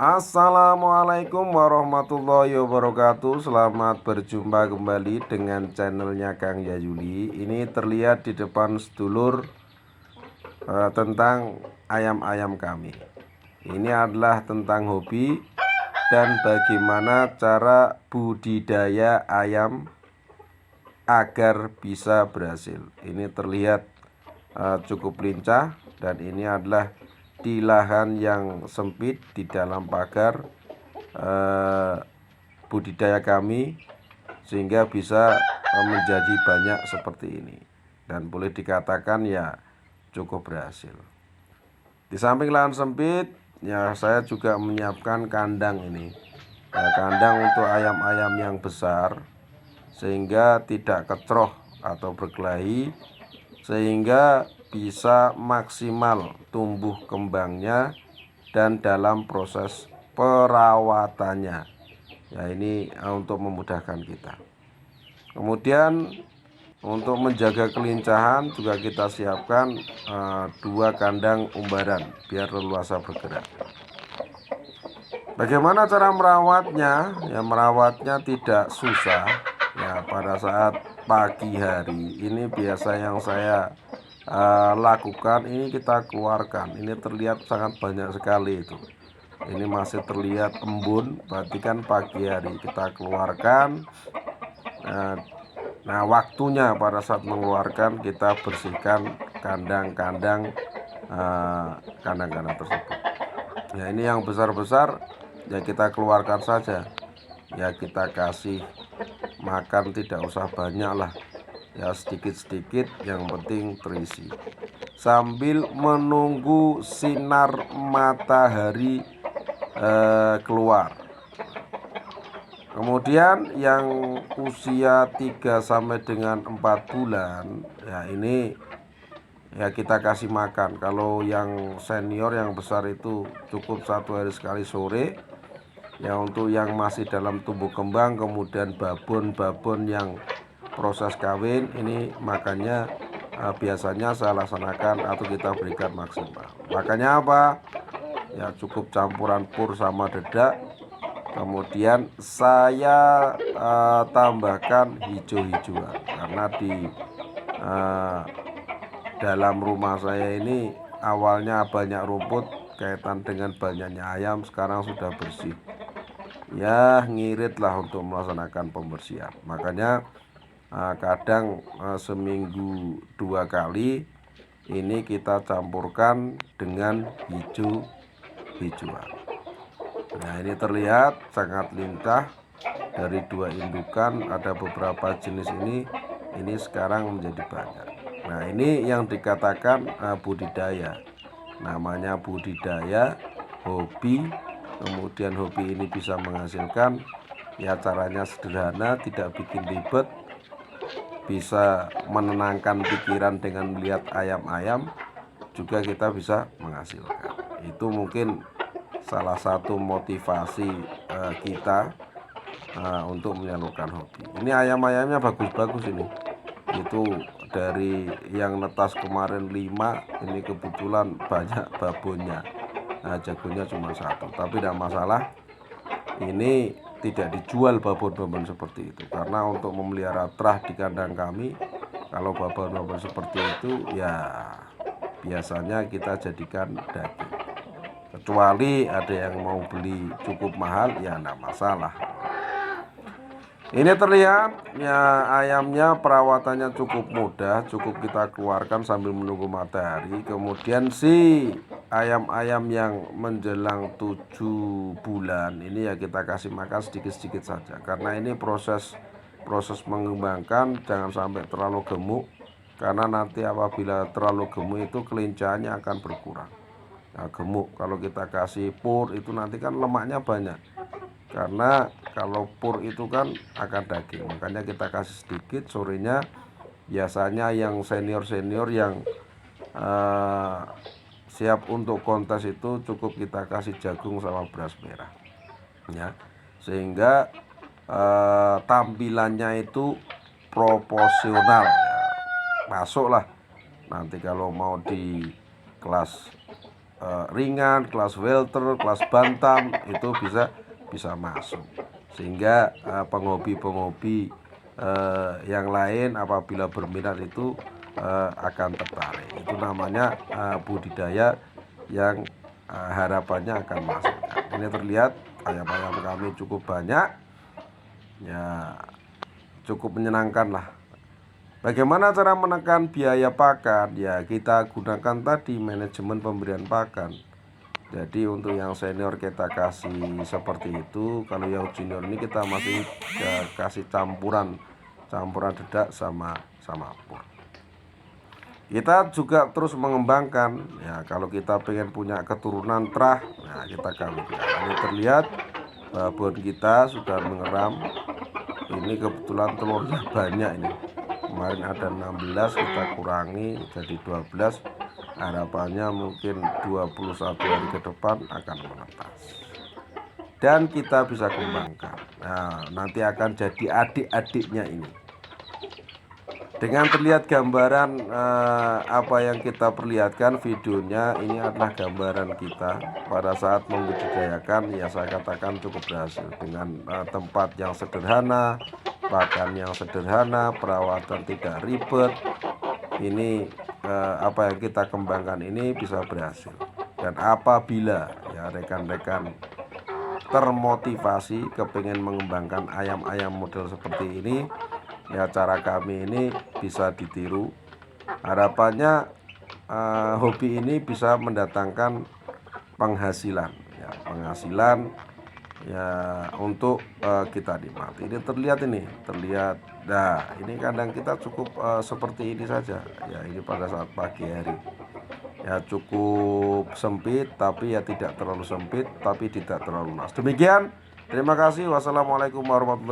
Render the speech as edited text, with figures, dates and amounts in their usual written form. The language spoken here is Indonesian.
Assalamualaikum warahmatullahi wabarakatuh. Selamat berjumpa kembali dengan channelnya Kang Yayuli. Ini terlihat di depan sedulur tentang ayam-ayam kami. Ini adalah tentang hobi dan bagaimana cara budidaya ayam agar bisa berhasil. Ini terlihat cukup lincah, dan ini adalah di lahan yang sempit di dalam pagar budidaya kami, sehingga bisa menjadi banyak seperti ini, dan boleh dikatakan ya cukup berhasil. Di samping lahan sempit ya, saya juga menyiapkan kandang ini ya, kandang untuk ayam-ayam yang besar, sehingga tidak kecroh atau berkelahi, sehingga bisa maksimal tumbuh kembangnya dan dalam proses perawatannya ya. Ini untuk memudahkan kita. Kemudian untuk menjaga kelincahan juga kita siapkan 2 kandang umbaran biar leluasa bergerak. Bagaimana cara merawatnya? Ya, merawatnya tidak susah ya. Pada saat pagi hari ini biasa yang saya lakukan, ini kita keluarkan. Ini terlihat sangat banyak sekali itu. Ini masih terlihat embun, berarti kan pagi hari kita keluarkan. Nah, waktunya pada saat mengeluarkan kita bersihkan kandang-kandang tersebut. Ya, ini yang besar-besar ya kita keluarkan saja. Ya, kita kasih makan tidak usah banyak lah ya, sedikit-sedikit, yang penting terisi, sambil menunggu sinar matahari keluar. Kemudian yang usia 3 sampai dengan 4 bulan ya, ini ya kita kasih makan. Kalau yang senior, yang besar itu cukup 1 hari sekali sore ya. Untuk yang masih dalam tumbuh kembang, kemudian babon-babon yang proses kawin, ini makannya biasanya saya laksanakan atau kita berikan maksimal. Makannya apa? Ya cukup campuran pur sama dedak. Kemudian saya tambahkan hijau-hijauan, karena di dalam rumah saya ini awalnya banyak rumput kaitan dengan banyaknya ayam, sekarang sudah bersih. Ya ngiritlah untuk melaksanakan pembersihan. Makanya kadang seminggu 2 kali ini kita campurkan dengan hijau-hijauan. Nah, ini terlihat sangat lincah. Dari 2 indukan ada beberapa jenis ini sekarang menjadi banyak. Nah, ini yang dikatakan budidaya. Namanya budidaya hobi. Kemudian hobi ini bisa menghasilkan ya, caranya sederhana, tidak bikin ribet, bisa menenangkan pikiran dengan melihat ayam-ayam, juga kita bisa menghasilkan. Itu mungkin salah satu motivasi kita untuk menyalurkan hobi. Ini ayam-ayamnya bagus-bagus ini. Itu dari yang netas kemarin 5, ini kebetulan banyak babonnya. Nah, jagonya cuma 1, tapi tidak masalah. Ini tidak dijual babon-babon seperti itu, karena untuk memelihara terah di kandang kami, kalau babon-babon seperti itu ya biasanya kita jadikan daging. Kecuali ada yang mau beli cukup mahal ya enggak masalah. Ini terlihat ya, ayamnya perawatannya cukup mudah, cukup kita keluarkan sambil menunggu matahari. Kemudian si ayam-ayam yang menjelang 7 bulan ini ya kita kasih makan sedikit-sedikit saja, karena ini proses mengembangkan. Jangan sampai terlalu gemuk, karena nanti apabila terlalu gemuk itu kelincahannya akan berkurang. Nah, gemuk kalau kita kasih pur itu nanti kan lemaknya banyak, karena kalau pur itu kan akan daging. Makanya kita kasih sedikit. Sorenya biasanya yang senior-senior yang siap untuk kontes itu cukup kita kasih jagung sama beras merah ya, sehingga tampilannya itu proporsional ya. Masuklah nanti kalau mau di kelas ringan, kelas welter, kelas bantam itu bisa masuk, sehingga penghobi-penghobi yang lain apabila berminat itu akan tertarik. Itu namanya budidaya yang harapannya akan masuk. Ini terlihat ayam-ayam kami cukup banyak, ya cukup menyenangkan lah. Bagaimana cara menekan biaya pakan? Ya kita gunakan tadi manajemen pemberian pakan. Jadi untuk yang senior kita kasih seperti itu. Kalau yang junior ini kita masih kasih campuran dedak sama pur. Kita juga terus mengembangkan. Ya kalau kita pengen punya keturunan terah, nah kita kawinkan. Ini terlihat babon kita sudah mengeram. Ini kebetulan telurnya banyak ini. Kemarin ada 16, kita kurangi jadi 12. Harapannya mungkin 21 hari ke depan akan menetas dan kita bisa kembangkan. Nah nanti akan jadi adik-adiknya ini. Dengan terlihat gambaran apa yang kita perlihatkan videonya, ini adalah gambaran kita pada saat membudidayakan. Ya saya katakan cukup berhasil dengan tempat yang sederhana, pakan yang sederhana, perawatan tidak ribet. Ini apa yang kita kembangkan ini bisa berhasil. Dan apabila ya rekan-rekan termotivasi kepingin mengembangkan ayam-ayam model seperti ini, ya cara kami ini bisa ditiru. Harapannya hobi ini bisa mendatangkan penghasilan ya untuk kita nikmati. Ini terlihat nah ini kandang kita cukup seperti ini saja ya. Ini pada saat pagi hari ya, cukup sempit tapi ya tidak terlalu sempit, tapi tidak terlalu luas. Demikian, terima kasih. Wassalamualaikum warahmatullahi wabarakatuh.